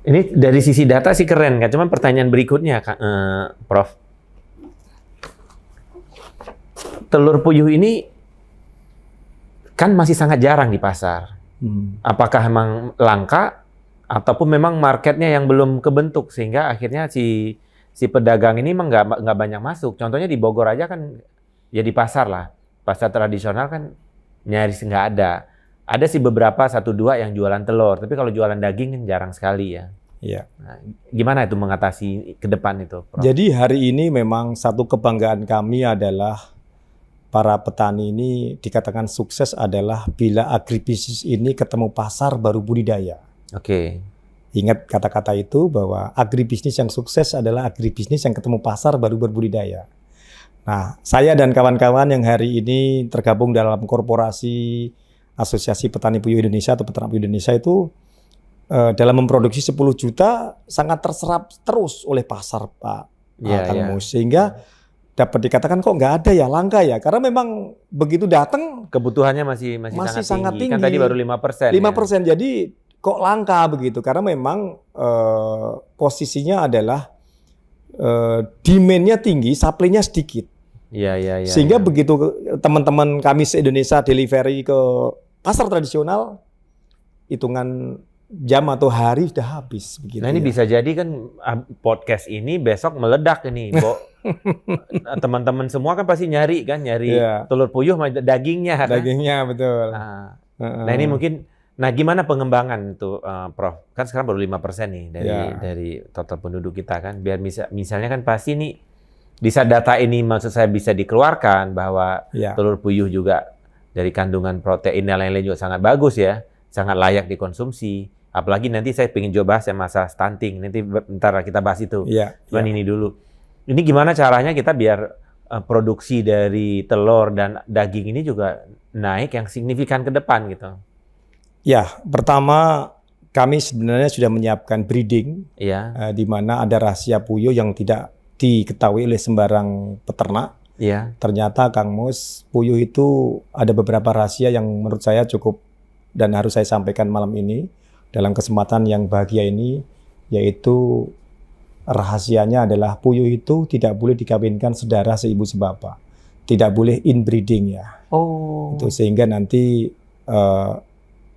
Ini dari sisi data sih keren kan, cuman pertanyaan berikutnya Prof. Telur puyuh ini kan masih sangat jarang di pasar. Apakah emang langka ataupun memang marketnya yang belum kebentuk sehingga akhirnya si pedagang ini emang nggak banyak masuk. Contohnya di Bogor aja kan ya di pasar lah, pasar tradisional kan nyaris nggak ada. Ada sih beberapa 1-2 yang jualan telur, tapi kalau jualan daging kan jarang sekali ya. Iya. Nah, gimana itu mengatasi ke depan itu, Prof? Jadi hari ini memang satu kebanggaan kami adalah para petani ini dikatakan sukses adalah bila agribisnis ini ketemu pasar baru budidaya. Oke. Ingat kata-kata itu bahwa agribisnis yang sukses adalah agribisnis yang ketemu pasar baru berbudidaya. Nah, saya dan kawan-kawan yang hari ini tergabung dalam korporasi Asosiasi Petani Puyuh Indonesia atau Peternak Puyuh Indonesia itu dalam memproduksi 10 juta sangat terserap terus oleh pasar, Pak Kang Mus. Sehingga dapat dikatakan kok nggak ada ya, langka ya. Karena memang begitu datang kebutuhannya masih sangat tinggi. Kan tadi baru 5%. 5%. Ya? Jadi kok langka begitu. Karena memang posisinya adalah demand-nya tinggi, supply-nya sedikit. Iya. Sehingga begitu teman-teman kami se-Indonesia delivery ke pasar tradisional, hitungan jam atau hari sudah habis. Begitu, nah ini bisa jadi kan podcast ini besok meledak ini, Bo. Teman-teman semua kan pasti nyari telur puyuh dagingnya. Kan? Dagingnya betul. Nah ini mungkin, gimana pengembangan tuh, Prof? Kan sekarang baru 5% nih dari total penduduk kita kan. Biar misalnya kan pasti nih di saat data ini maksud saya bisa dikeluarkan bahwa telur puyuh juga dari kandungan protein dan lain-lain juga sangat bagus ya, sangat layak dikonsumsi. Apalagi nanti saya ingin coba bahas masalah stunting. Nanti bentar kita bahas itu. Cuman ini dulu. Ini gimana caranya kita biar produksi dari telur dan daging ini juga naik yang signifikan ke depan gitu? Ya, pertama kami sebenarnya sudah menyiapkan breeding, di mana ada rahasia puyuh yang tidak diketahui oleh sembarang peternak. Ternyata Kang Mus, puyuh itu ada beberapa rahasia yang menurut saya cukup dan harus saya sampaikan malam ini dalam kesempatan yang bahagia ini, yaitu rahasianya adalah puyuh itu tidak boleh dikawinkan sedarah seibu sebapa, tidak boleh inbreeding ya. Itu sehingga nanti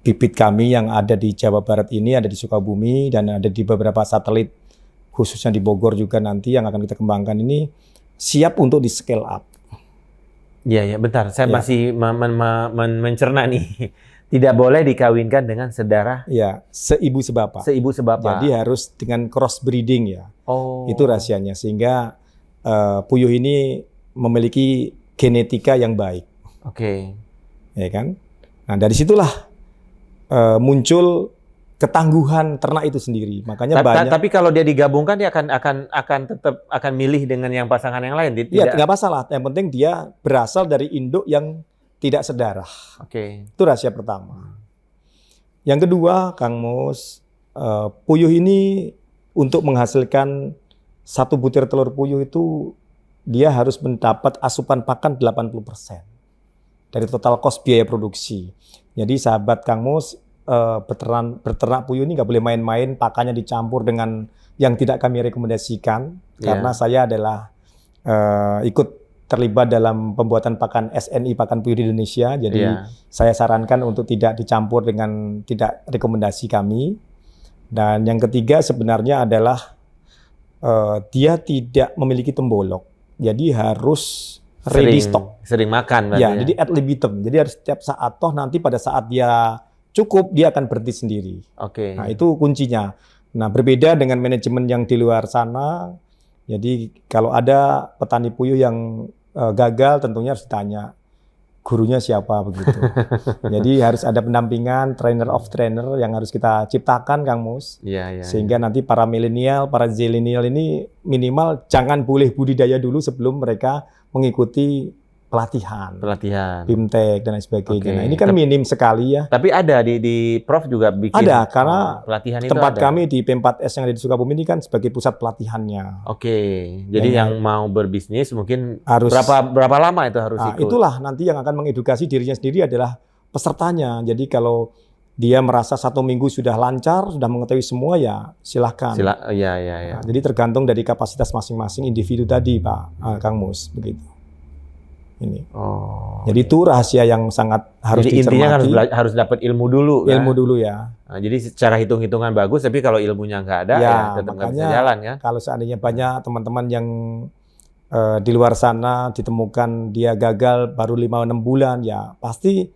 bibit kami yang ada di Jawa Barat ini, ada di Sukabumi dan ada di beberapa satelit khususnya di Bogor juga nanti yang akan kita kembangkan ini siap untuk di scale up. Iya, bentar. Saya masih mencerna nih. Tidak boleh dikawinkan dengan sedarah. Ya, seibu sebapa. Seibu sebapa. Jadi harus dengan cross breeding ya. Itu rahasianya. Sehingga puyuh ini memiliki genetika yang baik. Ya kan? Nah, dari situlah muncul ketangguhan ternak itu sendiri. Makanya banyak. Tapi kalau dia digabungkan dia akan tetap milih dengan yang pasangan yang lain. Iya, nggak masalah. Yang penting dia berasal dari induk yang tidak sedarah. Itu rahasia pertama. Yang kedua, Kang Mus, puyuh ini untuk menghasilkan satu butir telur puyuh itu dia harus mendapat asupan pakan 80% dari total cost biaya produksi. Jadi sahabat Kang Mus, beternak puyuh ini nggak boleh main-main, pakannya dicampur dengan yang tidak kami rekomendasikan. Karena saya adalah ikut terlibat dalam pembuatan pakan SNI, pakan puyuh di Indonesia. Jadi saya sarankan untuk tidak dicampur dengan tidak rekomendasi kami. Dan yang ketiga sebenarnya adalah dia tidak memiliki tembolok. Jadi harus ready stock. Sering makan. Ya, jadi ad libitum. Jadi harus setiap saat, toh nanti pada saat dia cukup, dia akan berhenti sendiri. Nah, itu kuncinya. Nah, berbeda dengan manajemen yang di luar sana. Jadi kalau ada petani puyuh yang gagal, tentunya harus ditanya gurunya siapa begitu. Jadi harus ada pendampingan, trainer of trainer yang harus kita ciptakan, Kang Mus. Sehingga nanti para milenial, para zilenial ini minimal jangan boleh budidaya dulu sebelum mereka mengikuti pelatihan, BIMTEK dan lain sebagainya. Nah, ini kan minim sekali ya. Tapi ada di Prof juga bikin. Ada, karena pelatihan itu tempat ada. kami di P4S yang ada di Sukabumi ini kan sebagai pusat pelatihannya. Jadi yang mau berbisnis mungkin harus berapa lama itu harus ikut? Itulah nanti yang akan mengedukasi dirinya sendiri adalah pesertanya. Jadi kalau dia merasa 1 minggu sudah lancar, sudah mengetahui semua, ya silahkan. Ya. Nah, jadi tergantung dari kapasitas masing-masing individu tadi, Pak Kang Mus, begitu. Ini. Jadi itu rahasia yang sangat harus jadi dicermati. intinya harus dapat ilmu dulu. Ilmu dulu ya. Nah, jadi secara hitung-hitungan bagus, tapi kalau ilmunya nggak ada, ya tetap nggak bisa jalan ya. Kalau seandainya banyak teman-teman yang di luar sana ditemukan dia gagal baru 5-6 bulan, ya pasti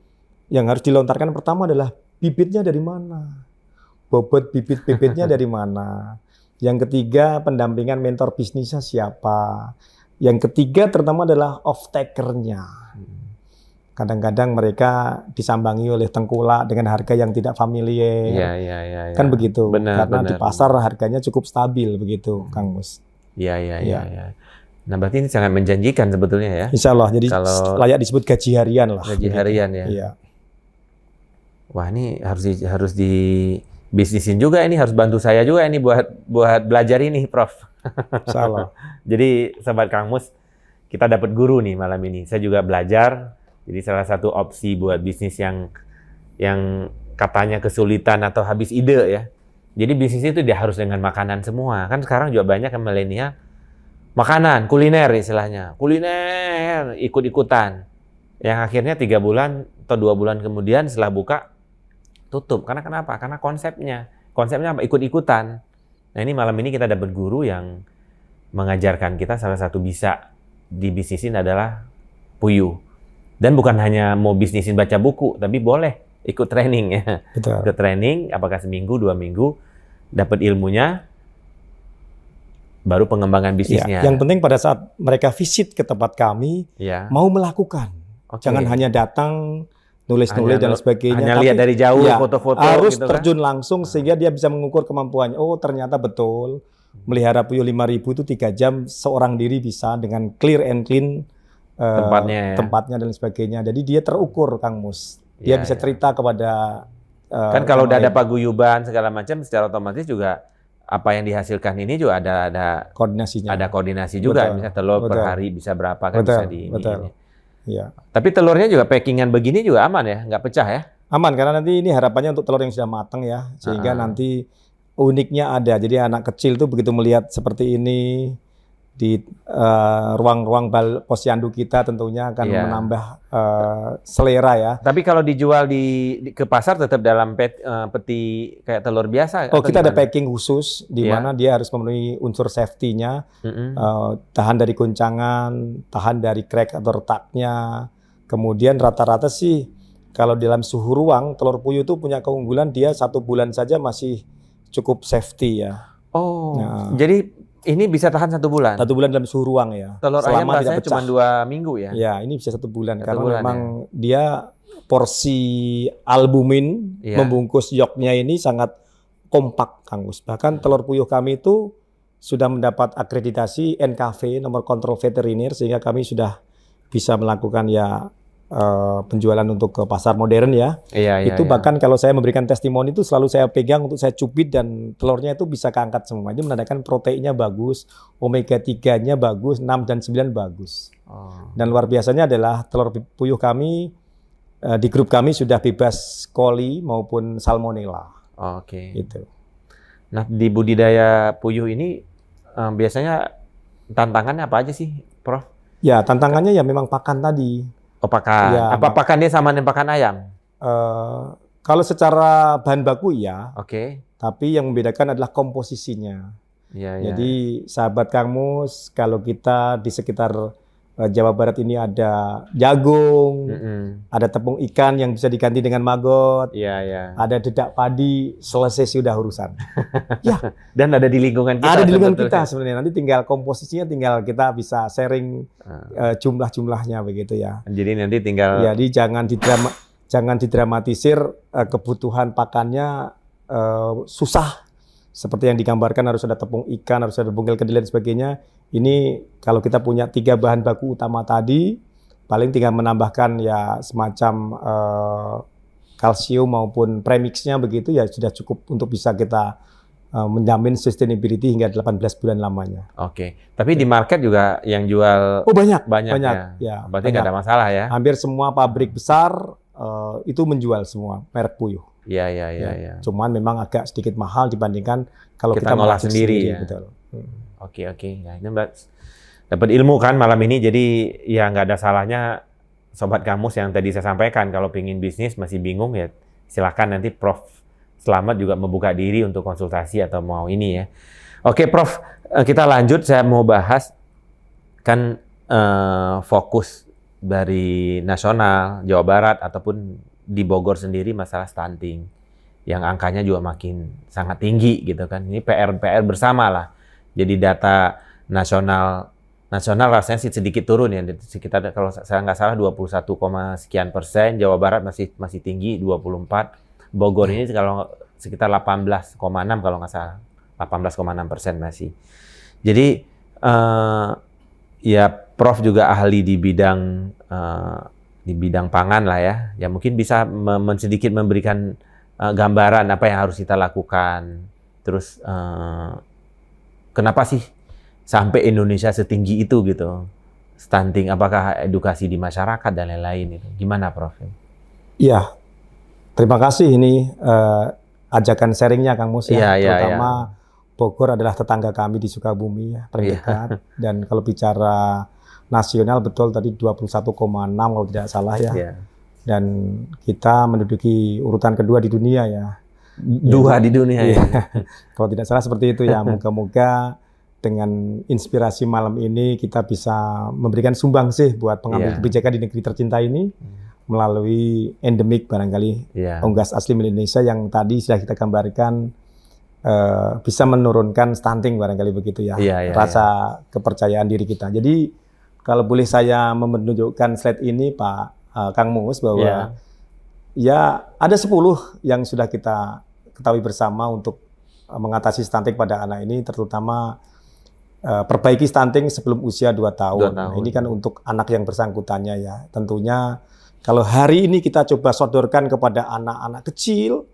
yang harus dilontarkan pertama adalah bibitnya dari mana, bobot bibit-bibitnya dari mana. Yang ketiga, pendampingan mentor bisnisnya siapa. Yang ketiga terutama adalah off-taker-nya. Kadang-kadang mereka disambangi oleh tengkulak dengan harga yang tidak familiar. Iya. Kan begitu. Benar, karena di pasar harganya cukup stabil begitu, Kang Mus. Iya. Nah, berarti ini sangat menjanjikan sebetulnya ya. Insya Allah. Jadi layak disebut gaji harian lah. Gaji harian ya. Iya. Wah, ini harus di bisnisin juga, ini harus bantu saya juga ini buat belajar ini, Prof. Salah. Jadi Sobat Kang Mus, kita dapat guru nih malam ini. Saya juga belajar. Jadi salah satu opsi buat bisnis yang katanya kesulitan atau habis ide ya. Jadi bisnis itu dia harus dengan makanan semua. Kan sekarang juga banyak yang milenial makanan, kuliner istilahnya. Kuliner ikut-ikutan. Yang akhirnya 3 bulan atau 2 bulan kemudian setelah buka tutup. Karena kenapa? Karena konsepnya apa? Ikut-ikutan. Nah, ini malam ini kita dapat guru yang mengajarkan kita salah satu bisa di bisnisin adalah puyuh. Dan bukan hanya mau bisnisin baca buku, tapi boleh ikut training ya. Betul. Ikut training, apakah seminggu, 2 minggu, dapat ilmunya, baru pengembangan bisnisnya. Ya, yang penting pada saat mereka visit ke tempat kami, mau melakukan. Jangan hanya datang, nulis-nulis dan sebagainya. Hanya lihat dari jauh, foto-foto. Harus gitu terjun langsung sehingga dia bisa mengukur kemampuannya. Oh, ternyata betul. Melihara puyuh 5.000 itu 3 jam seorang diri bisa dengan clear and clean tempatnya dan sebagainya. Jadi dia terukur, Kang Mus. Dia bisa cerita kepada kan kalau udah ada paguyuban segala macam, secara otomatis juga apa yang dihasilkan ini juga ada koordinasinya. Ada koordinasi juga. Misalnya telur per hari bisa berapa kan bisa di ini. Iya. Tapi telurnya juga packingan begini juga aman ya, nggak pecah ya? Aman, karena nanti ini harapannya untuk telur yang sudah matang ya, sehingga nanti uniknya ada. Jadi anak kecil tuh begitu melihat seperti ini di ruang-ruang posyandu kita tentunya akan menambah selera ya. Tapi kalau dijual ke pasar tetap dalam peti kayak telur biasa? Oh, kita ada packing khusus di mana dia harus memenuhi unsur safety-nya, tahan dari guncangan, tahan dari crack atau retaknya. Kemudian rata-rata sih kalau dalam suhu ruang telur puyuh itu punya keunggulan dia 1 bulan saja masih cukup safety ya. Oh, jadi ini bisa tahan 1 bulan? 1 bulan dalam suhu ruang ya. Telur ayam rasanya cuma 2 minggu ya? Ya, ini bisa 1 bulan. Karena memang dia porsi albumin membungkus yolknya ini sangat kompak, Kang Mus. Bahkan telur puyuh kami itu sudah mendapat akreditasi NKV, nomor kontrol veteriner, sehingga kami sudah bisa melakukan penjualan untuk ke pasar modern ya. Itu bahkan kalau saya memberikan testimoni itu selalu saya pegang untuk saya cubit dan telurnya itu bisa keangkat semua. Ini menandakan proteinnya bagus, omega 3-nya bagus, 6 dan 9 bagus. Dan luar biasanya adalah telur puyuh kami di grup kami sudah bebas coli maupun salmonella. Gitu. Nah, di budidaya puyuh ini biasanya tantangannya apa aja sih, Prof? Ya, tantangannya ya memang pakan tadi. Pakan. Ya, apa pakan dia sama dengan pakan ayam? Kalau secara bahan baku ya. Tapi yang membedakan adalah komposisinya. Jadi sahabat Kang Mus, kalau kita di sekitar Jawa Barat ini ada jagung, ada tepung ikan yang bisa diganti dengan maggot, ada dedak padi, selesai sudah urusan. Dan ada di lingkungan kita. Ada di lingkungan kita sebenarnya. Nanti tinggal komposisinya, tinggal kita bisa sharing jumlah-jumlahnya begitu ya. Jadi nanti tinggal. Jadi jangan didramatisir kebutuhan pakannya susah. Seperti yang digambarkan harus ada tepung ikan, harus ada bungkil kedelai dan sebagainya. Ini kalau kita punya 3 bahan baku utama tadi, paling tinggal menambahkan ya semacam kalsium maupun premixnya begitu ya sudah cukup untuk bisa kita menjamin sustainability hingga 18 bulan lamanya. Tapi di market juga yang jual banyak ya. Berarti nggak ada masalah ya. Hampir semua pabrik besar itu menjual semua merek puyuh. Iya. Cuman memang agak sedikit mahal dibandingkan kalau kita ngolah sendiri ya. Betul. Oke. Ya, ini dapat ilmu kan malam ini, jadi ya nggak ada salahnya Sobat Kamus yang tadi saya sampaikan, kalau pengen bisnis masih bingung ya silakan nanti Prof. Slamet juga membuka diri untuk konsultasi atau mau ini ya. Oke Prof, kita lanjut, saya mau bahas kan fokus dari nasional, Jawa Barat ataupun di Bogor sendiri masalah stunting yang angkanya juga makin sangat tinggi gitu kan. Ini PR bersama lah. Jadi data nasional rasanya sih sedikit turun ya, sekitar kalau saya nggak salah 21,sekian%, Jawa Barat masih tinggi 24%, Bogor ini kalau sekitar 18,6 kalau nggak salah, 18,6% masih. Jadi ya Prof juga ahli di bidang pangan lah ya. Ya mungkin bisa sedikit memberikan gambaran apa yang harus kita lakukan. Terus kenapa sih sampai Indonesia setinggi itu gitu stunting? Apakah edukasi di masyarakat dan lain-lain itu? Gimana Prof? Iya, terima kasih ini ajakan sharingnya Kang Mus ya. Terutama Bogor adalah tetangga kami di Sukabumi ya, terdekat. Dan kalau bicara nasional betul tadi 21,6 kalau tidak salah ya. Dan kita menduduki urutan kedua di dunia ya. Dua di dunia ya. Kalau tidak salah seperti itu ya. Moga-moga dengan inspirasi malam ini kita bisa memberikan sumbangsih buat pengambil kebijakan di negeri tercinta ini melalui endemik barangkali unggas asli Indonesia yang tadi sudah kita gambarkan bisa menurunkan stunting barangkali begitu ya. Rasa kepercayaan diri kita. Jadi kalau boleh saya menunjukkan slide ini Pak Kang Mus bahwa ya ada 10 yang sudah kita ketahui bersama untuk mengatasi stunting pada anak ini, terutama perbaiki stunting sebelum usia 2 tahun. Nah, ini kan untuk anak yang bersangkutannya ya. Tentunya kalau hari ini kita coba sodorkan kepada anak-anak kecil,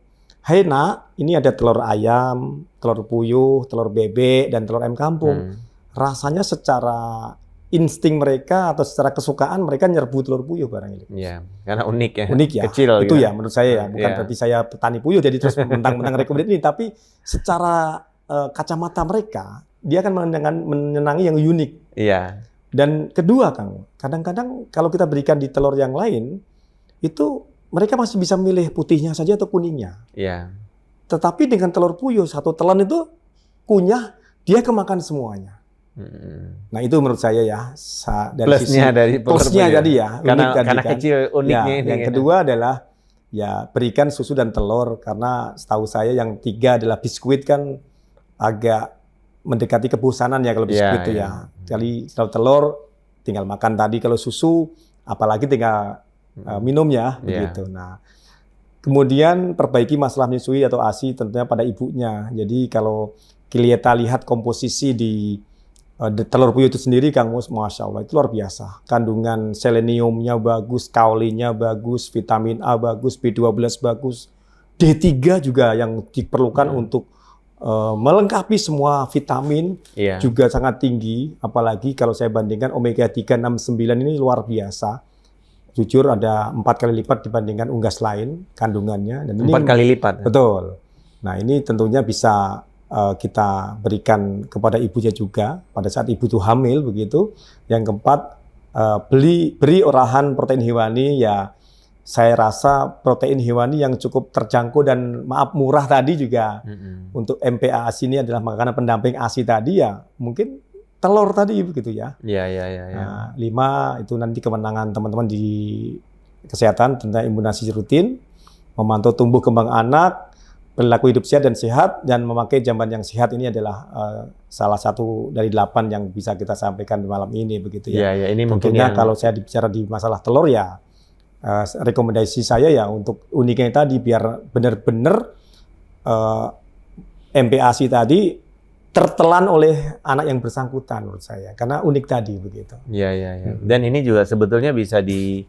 hai nak, ini ada telur ayam, telur puyuh, telur bebek, dan telur ayam kampung. Rasanya secara insting mereka atau secara kesukaan mereka nyerbu telur puyuh barang ini. Iya, karena unik ya. Unik ya. Kecil itu ya menurut saya ya. Bukan berarti saya petani puyuh jadi terus mentang-mentang rekomendasi ini, tapi secara kacamata mereka dia akan menyenangi yang unik. Iya. Dan kedua Kang, kadang-kadang kalau kita berikan di telur yang lain itu mereka masih bisa milih putihnya saja atau kuningnya. Iya. Tetapi dengan telur puyuh satu telan itu kunyah dia kemakan semuanya. Nah itu menurut saya ya dari plusnya tadi ya, karena kan. kecil uniknya ini. Yang kedua adalah ya berikan susu dan telur, karena setahu saya yang 3 adalah biskuit kan agak mendekati kebosanan ya kalau biskuit itu ya. Jadi kalau telur tinggal makan tadi, kalau susu apalagi tinggal minumnya begitu. Nah kemudian perbaiki masalah menyusui atau ASI tentunya pada ibunya. Jadi kalau kita lihat komposisi di telur puyuh itu sendiri Kang Mus, Masya Allah itu luar biasa. Kandungan seleniumnya bagus, kaulinnya bagus, vitamin A bagus, B12 bagus, D3 juga yang diperlukan untuk melengkapi semua vitamin juga sangat tinggi. Apalagi kalau saya bandingkan omega 3, 6, 9 ini luar biasa. Jujur ada 4 kali lipat dibandingkan unggas lain kandungannya. Dan 4 kali lipat. Betul. Nah ini tentunya bisa kita berikan kepada ibunya juga pada saat ibu itu hamil begitu. Yang keempat, beri olahan protein hewani ya. Saya rasa protein hewani yang cukup terjangkau dan maaf murah tadi juga untuk MPA ASI ini adalah makanan pendamping ASI tadi ya. Mungkin telur tadi begitu ya. Nah, 5 itu nanti kewenangan teman-teman di kesehatan tentang imunisasi rutin, memantau tumbuh kembang anak, perilaku hidup sehat dan sehat, dan memakai jamban yang sehat. Ini adalah salah satu dari 8 yang bisa kita sampaikan malam ini begitu ya. Ini tentunya kalau saya bicara di masalah telur ya, rekomendasi saya ya untuk uniknya tadi biar benar-benar MPASI tadi tertelan oleh anak yang bersangkutan menurut saya, karena unik tadi begitu. Dan ini juga sebetulnya bisa jadi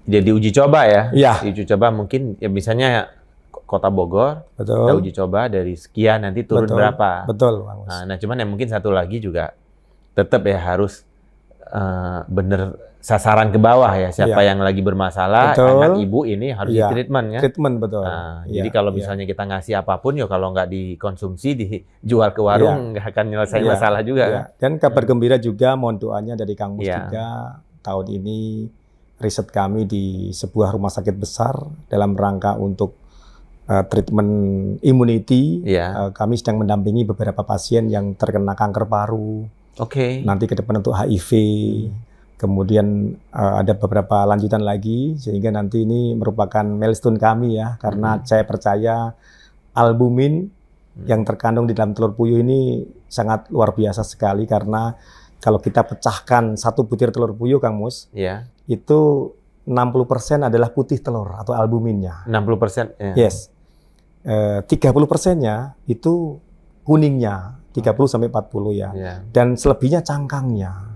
uji coba ya. Uji coba mungkin ya misalnya Kota Bogor, kita uji coba dari sekian nanti turun berapa. Nah, cuman yang mungkin satu lagi juga tetap ya harus bener sasaran ke bawah ya, siapa yang lagi bermasalah, betul. Anak ibu ini harus di treatment ya. Treatment, betul. Jadi kalau misalnya kita ngasih apapun ya kalau nggak dikonsumsi, dijual ke warung nggak akan nyelesain masalah juga. Dan kabar gembira juga, mohon doanya dari Kang Mus juga, tahun ini riset kami di sebuah rumah sakit besar dalam rangka untuk treatment immunity. Kami sedang mendampingi beberapa pasien yang terkena kanker paru. Nanti ke depan untuk HIV. Kemudian ada beberapa lanjutan lagi, sehingga nanti ini merupakan milestone kami ya, karena saya percaya albumin yang terkandung di dalam telur puyuh ini sangat luar biasa sekali, karena kalau kita pecahkan satu butir telur puyuh, Kang Mus, itu 60% adalah putih telur atau albuminnya. 60%? Yes. 30%-nya itu kuningnya, 30-40 ya. Dan selebihnya cangkangnya.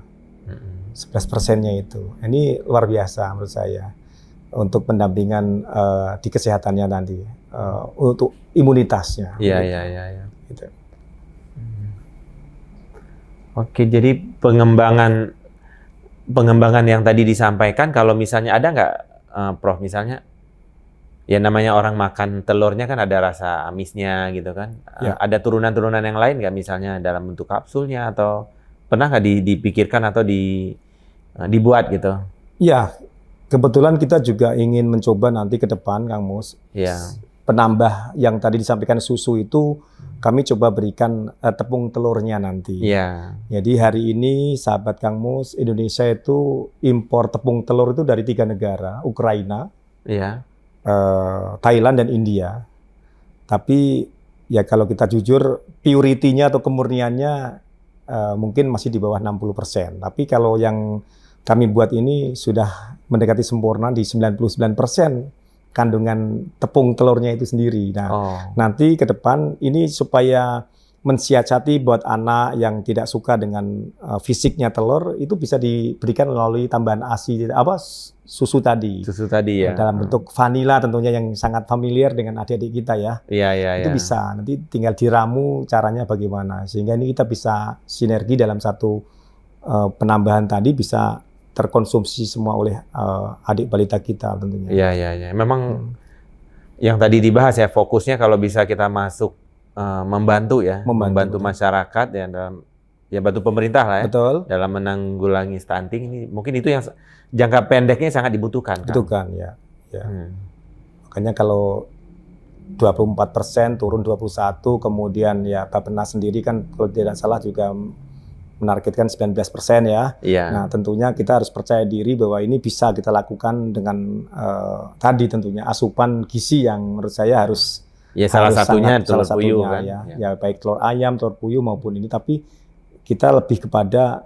11%-nya itu. Ini luar biasa menurut saya untuk pendampingan di kesehatannya nanti, untuk imunitasnya. Iya. Gitu. Oke, jadi pengembangan yang tadi disampaikan, kalau misalnya ada nggak, Prof, misalnya ya namanya orang makan telurnya kan ada rasa amisnya gitu kan. Ada turunan-turunan yang lain nggak, misalnya dalam bentuk kapsulnya, atau pernah nggak dipikirkan atau dibuat gitu? Ya, kebetulan kita juga ingin mencoba nanti ke depan, Kang Mus. Penambah yang tadi disampaikan susu itu, kami coba berikan tepung telurnya nanti. Jadi hari ini, sahabat Kang Mus, Indonesia itu impor tepung telur itu dari 3 negara, Ukraina, Thailand, dan India. Tapi ya kalau kita jujur, purity-nya atau kemurniannya mungkin masih di bawah 60%. Tapi kalau yang kami buat ini sudah mendekati sempurna di 99% kandungan tepung telurnya itu sendiri. Nah, nanti ke depan ini supaya mensiasati buat anak yang tidak suka dengan fisiknya telur, itu bisa diberikan melalui tambahan ASI, susu tadi. Susu tadi ya. Dalam bentuk vanila tentunya, yang sangat familiar dengan adik-adik kita ya. Itu bisa. Nanti tinggal diramu caranya bagaimana. Sehingga ini kita bisa sinergi dalam satu penambahan tadi, bisa terkonsumsi semua oleh adik balita kita tentunya. Iya. Memang yang tadi dibahas ya, fokusnya kalau bisa kita masuk membantu masyarakat ya, dalam bantu pemerintah lah ya. Dalam menanggulangi stunting ini, mungkin itu yang jangka pendeknya sangat dibutuhkan. Ya. Makanya kalau 24% turun 21%, kemudian ya Bappenas sendiri kan kalau tidak salah juga menargetkan 19% ya. Nah, tentunya kita harus percaya diri bahwa ini bisa kita lakukan dengan tadi tentunya asupan gizi yang menurut saya harus salah satunya telur puyuh kan. Ya, baik telur ayam, telur puyuh maupun ini, tapi kita lebih kepada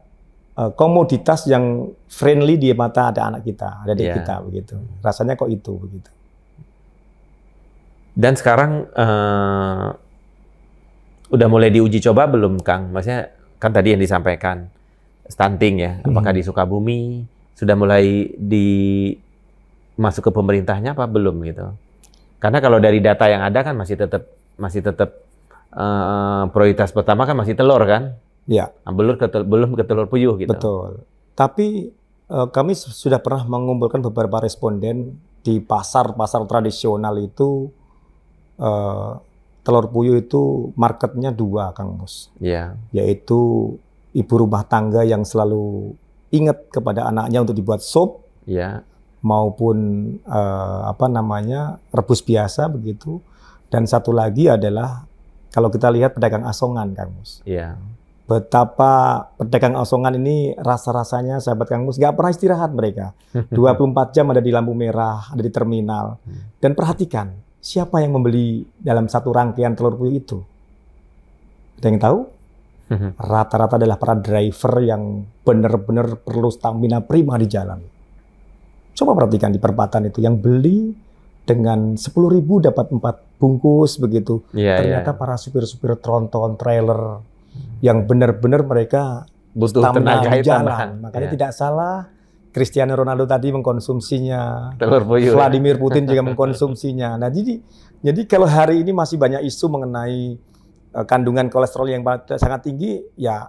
komoditas yang friendly di mata ada anak kita, ada adik kita begitu. Rasanya kok itu begitu. Dan sekarang udah mulai diuji coba belum, Kang? Maksudnya kan tadi yang disampaikan stunting ya, apakah di Sukabumi sudah mulai masuk ke pemerintahnya apa belum gitu? Karena kalau dari data yang ada kan masih tetap prioritas pertama kan masih telur kan? Belum ke telur puyuh gitu. Betul. Tapi kami sudah pernah mengumpulkan beberapa responden di pasar-pasar tradisional itu, telur puyuh itu marketnya 2, Kang Mus. Yaitu ibu rumah tangga yang selalu ingat kepada anaknya untuk dibuat sup, maupun rebus biasa begitu. Dan satu lagi adalah kalau kita lihat pedagang asongan, Kang Mus. Betapa pedagang asongan ini rasa-rasanya, sahabat Kang Mus, nggak pernah istirahat mereka. 24 jam ada di lampu merah, ada di terminal. Dan perhatikan, siapa yang membeli dalam satu rangkaian telur puyuh itu? Ada yang tahu? Rata-rata adalah para driver yang benar-benar perlu stamina prima di jalan. Coba perhatikan di perempatan itu, yang beli dengan 10.000 dapat 4 bungkus begitu. Ternyata para supir-supir tronton, trailer, yang benar-benar mereka butuh tenaga di jalan. Makanya tidak salah Cristiano Ronaldo tadi mengkonsumsinya, telur puyuh, Vladimir Putin juga mengkonsumsinya. Nah, jadi kalau hari ini masih banyak isu mengenai kandungan kolesterol yang sangat tinggi, ya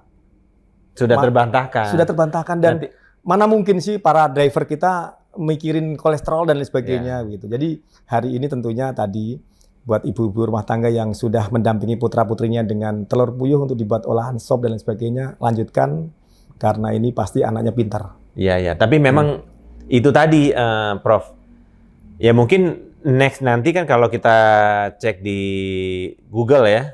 sudah terbantahkan. Dan mana mungkin sih para driver kita mikirin kolesterol dan lain sebagainya gitu. Jadi hari ini tentunya tadi buat ibu-ibu rumah tangga yang sudah mendampingi putra-putrinya dengan telur puyuh untuk dibuat olahan sop dan lain sebagainya, lanjutkan karena ini pasti anaknya pintar. Iya, tapi memang itu tadi, Prof. Ya mungkin next nanti kan kalau kita cek di Google ya,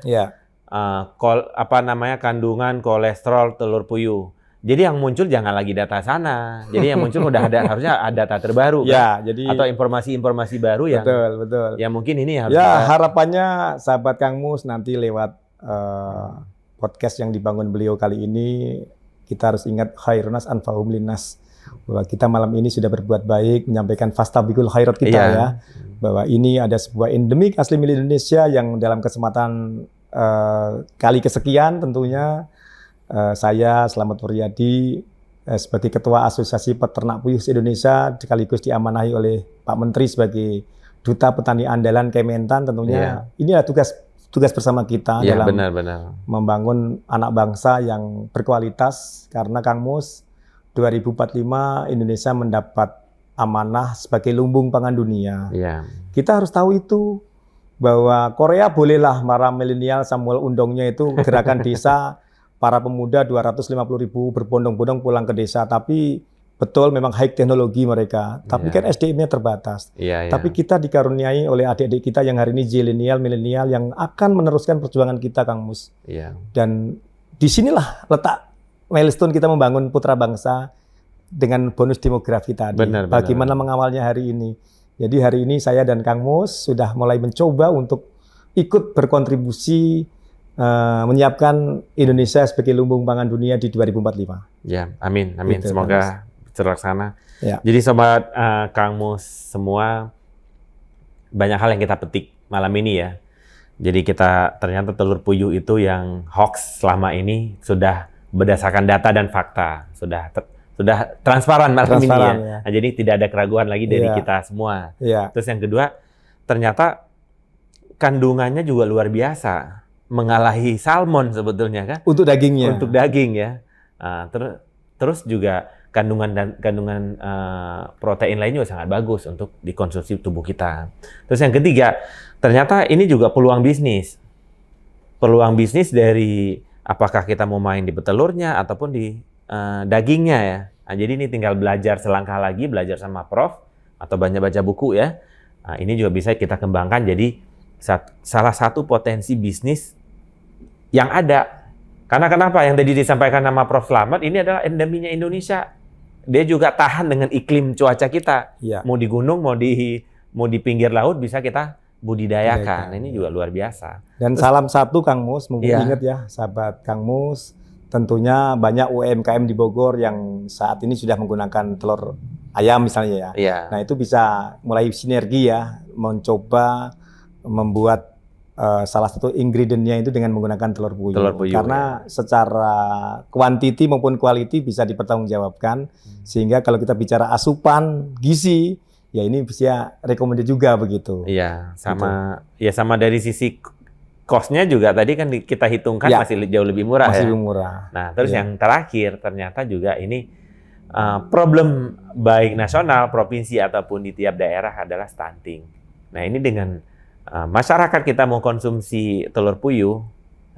kandungan kolesterol telur puyuh. Jadi yang muncul jangan lagi data sana. Jadi yang muncul udah ada, harusnya ada data terbaru kan? Jadi atau informasi-informasi baru yang betul. Ya mungkin ini harus harapannya sahabat Kang Mus nanti lewat podcast yang dibangun beliau kali ini, kita harus ingat khairunas anfa'um linnas, bahwa kita malam ini sudah berbuat baik, menyampaikan fastabiqul khairat kita ya, bahwa ini ada sebuah endemik asli milik Indonesia yang dalam kesempatan kali kesekian tentunya saya Slamet Wuryadi sebagai Ketua Asosiasi Peternak Puyuh Indonesia sekaligus diamanahi oleh Pak Menteri sebagai Duta Petani Andalan Kementan, tentunya inilah tugas bersama kita dalam membangun anak bangsa yang berkualitas, karena Kang Mus 2045 Indonesia mendapat amanah sebagai lumbung pangan dunia. Kita harus tahu itu, bahwa Korea bolehlah para milenial Samuel Undongnya itu gerakan desa para pemuda 250.000 berbondong-bondong pulang ke desa, tapi betul memang high teknologi mereka, tapi kan SDM-nya terbatas. Tapi kita dikaruniai oleh adik-adik kita yang hari ini zilenial, milenial yang akan meneruskan perjuangan kita, Kang Mus. Dan disinilah letak milestone kita membangun putra bangsa dengan bonus demografi tadi. Bagaimana mengawalnya hari ini. Jadi hari ini saya dan Kang Mus sudah mulai mencoba untuk ikut berkontribusi menyiapkan Indonesia sebagai lumbung pangan dunia di 2045. Amin. Gitu, semoga terlaksana. Jadi sobat Kang Mus semua, banyak hal yang kita petik malam ini ya. Jadi kita ternyata telur puyuh itu yang hoax selama ini sudah berdasarkan data dan fakta, sudah transparan malam ini ya. Nah, jadi tidak ada keraguan lagi dari kita semua. Terus yang kedua, ternyata kandungannya juga luar biasa, mengalahi salmon sebetulnya kan? Untuk dagingnya. Untuk daging ya. Terus juga kandungan protein lainnya juga sangat bagus untuk dikonsumsi tubuh kita. Terus yang ketiga, ternyata ini juga peluang bisnis. Peluang bisnis dari apakah kita mau main di petelurnya ataupun di dagingnya ya. Nah, jadi ini tinggal belajar selangkah lagi, belajar sama Prof atau baca buku ya. Nah, ini juga bisa kita kembangkan jadi salah satu potensi bisnis yang ada. Karena kenapa? Yang tadi disampaikan nama Prof Slamet, ini adalah endeminya Indonesia. Dia juga tahan dengan iklim cuaca kita. Mau di gunung, mau di pinggir laut bisa kita budidayakan. Nah, ini juga luar biasa. Dan salam satu Kang Mus, mungkin ingat ya sahabat Kang Mus, tentunya banyak UMKM di Bogor yang saat ini sudah menggunakan telur ayam misalnya ya. Nah, itu bisa mulai sinergi ya, mencoba membuat salah satu ingredientnya itu dengan menggunakan telur puyuh. Karena secara kuantiti maupun quality bisa dipertanggungjawabkan, sehingga kalau kita bicara asupan gizi, ya ini bisa recommended juga begitu. Sama dari sisi cost-nya juga tadi kan kita hitungkan masih jauh lebih murah. Lebih murah. Nah, terus yang terakhir ternyata juga ini problem baik nasional, provinsi ataupun di tiap daerah adalah stunting. Nah, ini dengan masyarakat kita mau konsumsi telur puyuh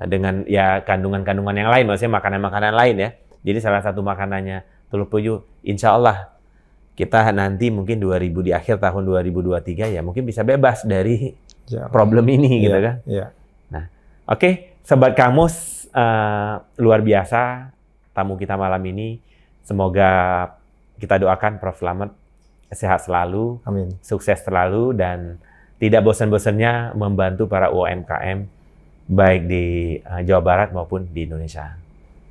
dengan ya kandungan-kandungan yang lain, maksudnya makanan-makanan lain ya. Jadi salah satu makanannya telur puyuh, insya Allah kita nanti mungkin di akhir tahun 2023 ya mungkin bisa bebas dari problem ini gitu kan. Nah, oke, Sobat Kang Mus, luar biasa tamu kita malam ini. Semoga kita doakan Prof Slamet sehat selalu, sukses selalu, dan tidak bosan-bosannya membantu para UMKM baik di Jawa Barat maupun di Indonesia.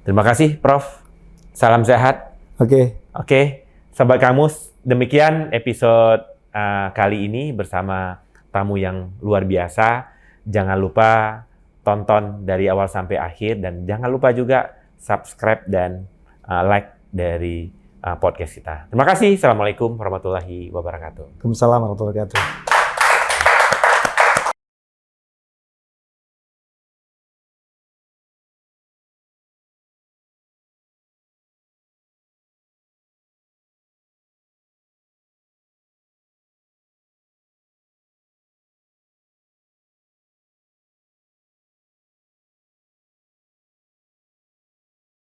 Terima kasih, Prof. Salam sehat. Oke, Sobat Kang Mus, demikian episode kali ini bersama tamu yang luar biasa. Jangan lupa tonton dari awal sampai akhir, dan jangan lupa juga subscribe dan like dari podcast kita. Terima kasih. Assalamualaikum warahmatullahi wabarakatuh. Waalaikumsalam warahmatullahi wabarakatuh.